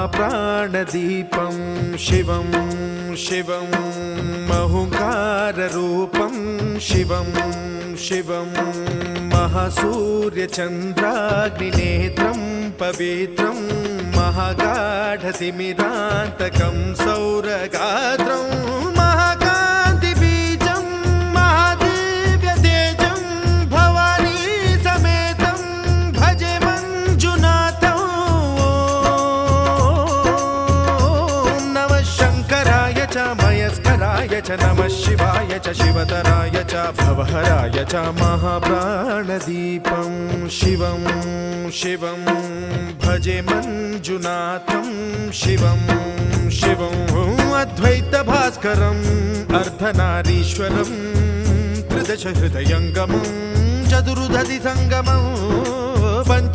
महाप्राणदीपं शिवं शिवं महुङ्काररूपं शिवं शिवं महासूर्यचन्द्राग्निनेत्रं पवित्रं महागाढतिमिरान्तकं सौरगात्रं महाकान्तिबीजं महादिव्यतेजं भवानी समेतं भजे मञ्जुनाथं। ॐ नमः शङ्कराय च मयस्कराय च नमः शिवाय च शिवतराय च भवहराय च महाप्राणदीपं शिवं शिवं भजे मञ्जुनाथं शिवं शिवं अद्वैतभास्करम् अर्धनारीश्वरं त्रिदश हृदयङ्गमं चतुर्दधि सङ्गमं